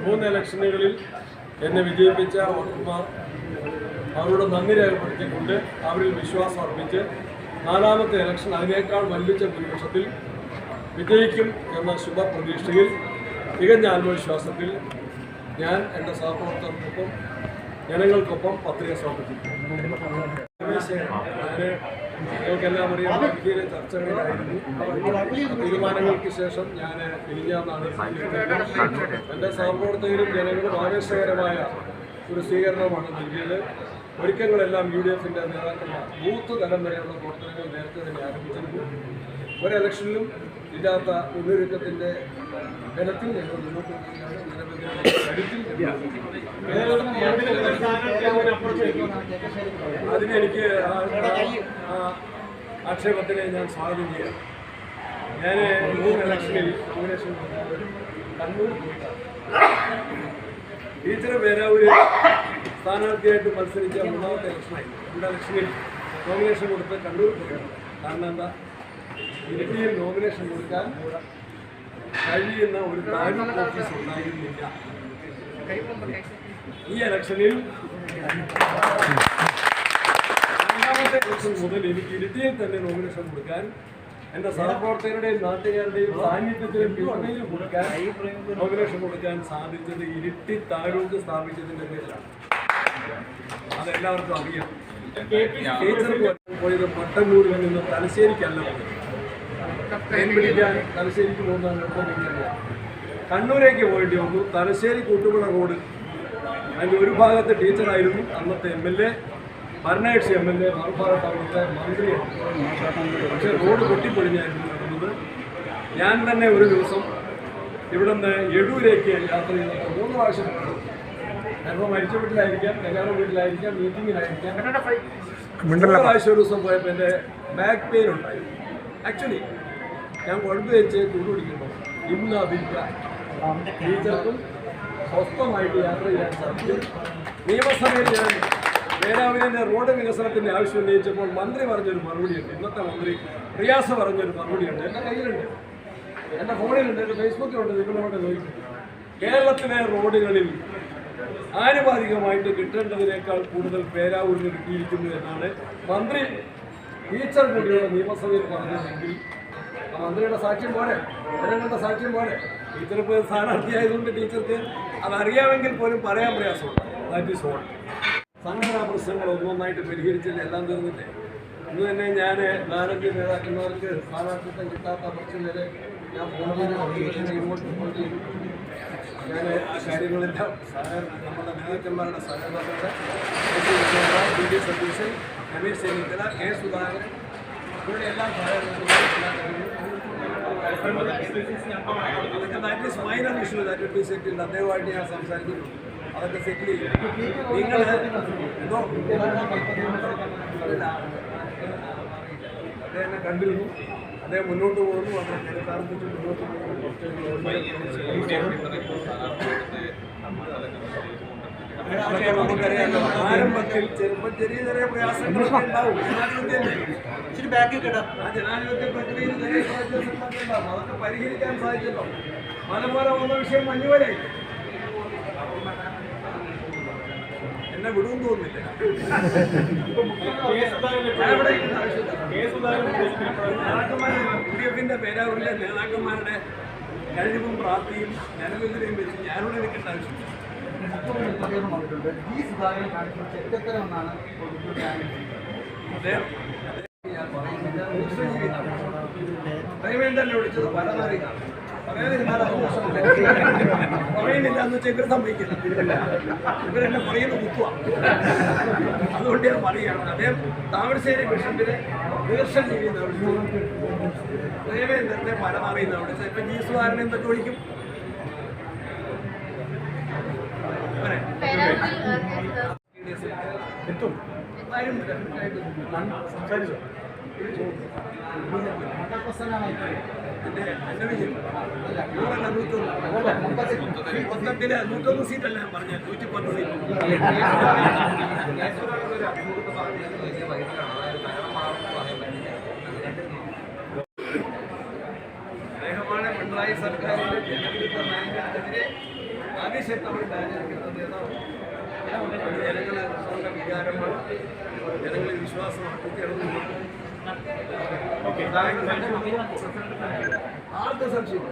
മൂന്ന് ഇലക്ഷനുകളിൽ എന്നെ വിജയിപ്പിച്ച വോട്ടർമാർ അവരോട് നന്ദി രേഖപ്പെടുത്തിക്കൊണ്ട് അവരിൽ വിശ്വാസം അർപ്പിച്ച് നാലാമത്തെ ഇലക്ഷൻ അതിനേക്കാൾ വമ്പിച്ച ഭൂരിപക്ഷത്തിൽ വിജയിക്കും എന്ന ശുഭപ്രതീക്ഷയിൽ തികഞ്ഞ ആത്മവിശ്വാസത്തിൽ ഞാൻ എൻ്റെ സഹപ്രവർത്തകർക്കൊപ്പം ജനങ്ങൾക്കൊപ്പം പത്രിക സമർപ്പിച്ചു. നിങ്ങൾക്കെല്ലാം അറിയാം, ഡൽഹിയിലെ ചർച്ചകളിലായിരുന്നു. തീരുമാനങ്ങൾക്ക് ശേഷം ഞാൻ ഇരിഞ്ഞാന്നാണ് എൻ്റെ സഹപ്രവർത്തകരും ജനങ്ങളും ആവേശകരമായ ഒരു സ്വീകരണമാണ് നൽകിയത്. ഒരുക്കങ്ങളെല്ലാം UDFിൻ്റെ നേതാക്കന്മാർ ബൂത്ത് തലം വരെയുള്ള പ്രവർത്തനങ്ങൾ നേരത്തെ തന്നെ ആരംഭിച്ചിരുന്നു. ഒരു ഇലക്ഷനിലും ഇല്ലാത്ത മുന്നൊരുക്കത്തിൻ്റെ ബലത്തിൽ ഞങ്ങൾ മുന്നോട്ട് അതിനെനിക്ക് ആക്ഷേപത്തിനെ ഞാൻ സ്വാഗതം ചെയ്യാം. ഞാൻ 3 ഇലക്ഷനിൽ നോമിനേഷൻ കണ്ണൂർ പോയിട്ടാണ്. ടീച്ചർ പേരാവൂര് സ്ഥാനാർത്ഥിയായിട്ട് മത്സരിച്ച 3ാമത്തെ ഇലക്ഷനായി. 2 ഇലക്ഷനിൽ നോമിനേഷൻ കൊടുത്ത് കണ്ണൂർ പോയാണ്. കാരണം എന്താ, ഇടുക്കിയിൽ നോമിനേഷൻ കൊടുക്കാൻ കഴിയുന്ന ഒരു താലൂക്ക് ഓഫീസ് ഉണ്ടായിരുന്നില്ല. ഈ ഇലക്ഷനിൽ 2ാമത്തെ ഇലക്ഷൻ മുതൽ എനിക്ക് ഇടുക്കിയിൽ തന്നെ നോമിനേഷൻ കൊടുക്കാൻ, എൻ്റെ സഹപ്രവർത്തകരുടെയും നാട്ടുകാരുടെയും സാന്നിധ്യത്തിലും പിന്തുണയിലും കൊടുക്കാൻ നോമിനേഷൻ കൊടുക്കാൻ സാധിച്ചത് ഇരിട്ടി താലൂക്ക് സ്ഥാപിച്ചതിൻ്റെ പേരിലാണ്. അതെല്ലാവർക്കും അറിയാം. ടീച്ചർ പോയത് മട്ടന്നൂരിൽ നിന്ന് തലശ്ശേരിക്കല്ല പോയത്. ട്രെയിൻ പിടിക്കാൻ തലശ്ശേരിക്ക് പോകുന്നതാണ്. കണ്ണൂരേക്ക് പോയിട്ട് വന്നു. തലശ്ശേരി കൂട്ടുപുഴ റോഡ് അതിൻ്റെ ഒരു ഭാഗത്ത് ടീച്ചറായിരുന്നു അന്നത്തെ MLA, ഭരണകക്ഷി MLA, മറുഭാഗത്ത് അവിടുത്തെ മന്ത്രിയാണ്. പക്ഷേ റോഡ് പൊട്ടിപ്പൊളിഞ്ഞായിരുന്നു നടന്നത്. ഞാൻ തന്നെ ഒരു ദിവസം ഇവിടുന്ന് എടൂരേക്ക് യാത്ര ചെയ്തപ്പോൾ 3 പ്രാവശ്യം ചിലപ്പോൾ മരിച്ച വീട്ടിലായിരിക്കാം, കല്യാണ വീട്ടിലായിരിക്കാം, മീറ്റിങ്ങിലായിരിക്കാം. 3 പ്രാവശ്യം ഒരു ദിവസം പോയപ്പോൾ എൻ്റെ ബാക്ക് പെയിൻ ഉണ്ടായിരുന്നു. ആക്ച്വലി ഞാൻ കുഴമ്പ് വെച്ച് ചൂടുപിടിക്കുമ്പോൾ ഇന്ന് അതില്ല. ടീച്ചർക്കും സ്വസ്ഥമായിട്ട് യാത്ര ചെയ്യാൻ സാധിക്കും. നിയമസഭയിൽ ഞാൻ പേരാവൂരിൻ്റെ റോഡ് വികസനത്തിൻ്റെ ആവശ്യം ഉന്നയിച്ചപ്പോൾ മന്ത്രി പറഞ്ഞൊരു മറുപടിയുണ്ട്. ഇന്നത്തെ മന്ത്രി റിയാസ് പറഞ്ഞൊരു മറുപടിയുണ്ട്. എൻ്റെ കയ്യിലുണ്ട്, എൻ്റെ ഫോണിലുണ്ട്, എൻ്റെ ഫേസ്ബുക്കിലുണ്ട്. നിങ്ങളോട് ചോദിക്കും, കേരളത്തിലെ റോഡുകളിൽ ആനുപാതികമായിട്ട് കിട്ടേണ്ടതിനേക്കാൾ കൂടുതൽ പേരാവൂരിന് കിട്ടിയിരിക്കുന്നു എന്നാണ് മന്ത്രി ടീച്ചർ കൂടിയുള്ള നിയമസഭയിൽ പറഞ്ഞതെങ്കിൽ ആ മന്ത്രിയുടെ സാക്ഷ്യം പോലെ, ജനങ്ങളുടെ സാക്ഷ്യം പോലെ. ടീച്ചർ ഇപ്പോൾ സ്ഥാനാർത്ഥിയായതുകൊണ്ട് ടീച്ചർക്ക് അതറിയാമെങ്കിൽ പോലും പറയാൻ പ്രയാസമുണ്ട്. That is all. സംഘടനാ പ്രശ്നങ്ങൾ ഒന്നൊന്നായിട്ട് പരിഹരിച്ചില്ല, എല്ലാം തീർന്നില്ലേ. ഇന്ന് തന്നെ ഞാൻ 4 നേതാക്കന്മാർക്ക് സ്ഥാനാർത്ഥിത്വം കിട്ടാത്ത പ്രശ്നം വരെ ഞാൻ ഇങ്ങോട്ട് റിപ്പോർട്ട് ചെയ്തു. ഞാൻ ആ കാര്യങ്ങളെല്ലാം നമ്മുടെ നേതാക്കന്മാരുടെ സഹകരണത്തോടെ DD സതീശൻ, രമേശ് ചെന്നിത്തല, K സുധാകരൻ ഇവരുടെ എല്ലാം that is minor issue. That will be settled. അദ്ദേഹമായിട്ട് ഞാൻ സംസാരിക്കുന്നു. അതൊക്കെ സെറ്റിൽ ചെയ്യും. നിങ്ങൾ എന്തോ അദ്ദേഹം കണ്ടിരുന്നു. അദ്ദേഹം മുന്നോട്ട് പോകുന്നു. അദ്ദേഹം സ്ഥാപിച്ച് മുന്നോട്ട് അതൊക്കെ നമുക്കറിയാമല്ലോ. ആരംഭത്തിൽ ചെറുപ്പം ചെറിയ ചെറിയ പ്രയാസങ്ങളൊക്കെ ഉണ്ടാവും. ജനാധിപത്യ പ്രക്രിയയിൽ ചെറിയ പ്രയാസങ്ങളൊക്കെ ഉണ്ടാവും. അതൊക്കെ പരിഹരിക്കാൻ സാധിച്ചല്ലോ. മലമൂല വന്ന വിഷയം മഞ്ഞുവരായി. എന്നെ വിടുമെന്ന് തോന്നുന്നില്ല. UDFിൻ്റെ പേരാവൂരിലെ നേതാക്കന്മാരുടെ കഴിവും പ്രാപ്തിയും ജനവിധയും വെച്ച് ഞാനിവിടെ നിൽക്കേണ്ട ആവശ്യമില്ല. അദ്ദേഹം തന്നെ വിളിച്ചത് പരമറിയാണ്. പറയുന്നില്ല എന്ന് വെച്ചാൽ ഇവർ സംഭവിക്കുന്നു. ഇവരെന്നെ പറയുന്നത് കുത്തുക. അതുകൊണ്ട് ഞാൻ പറയുകയാണ്, അദ്ദേഹം താമരശ്ശേരി ബിഷപ്പിനെ ദീർഘജീവി എന്ന് വിളിച്ചു, പ്രേമേന്ദ്രനെ പരമാറി എന്ന് വിളിച്ചത്. ഇപ്പം ജി സുധാകരനെ എന്തൊക്കെ വിളിക്കും? എത്തും ആരും സംസാരിച്ചു. മൊത്തത്തില് 101 സീറ്റല്ല ഞാൻ പറഞ്ഞത്, 110 സീറ്റ്. അദ്ദേഹമാണ് പിണറായി സർക്കാരിന്റെ ജനവിരുദ്ധ നയങ്ങൾക്കെതിരെ ആവശ്യത്തോടെ ജനങ്ങളുടെ വികാരമാണ്, ജനങ്ങളിൽ വിശ്വാസം അർപ്പിക്കണമെന്ന് ആർക്കും സംശയം.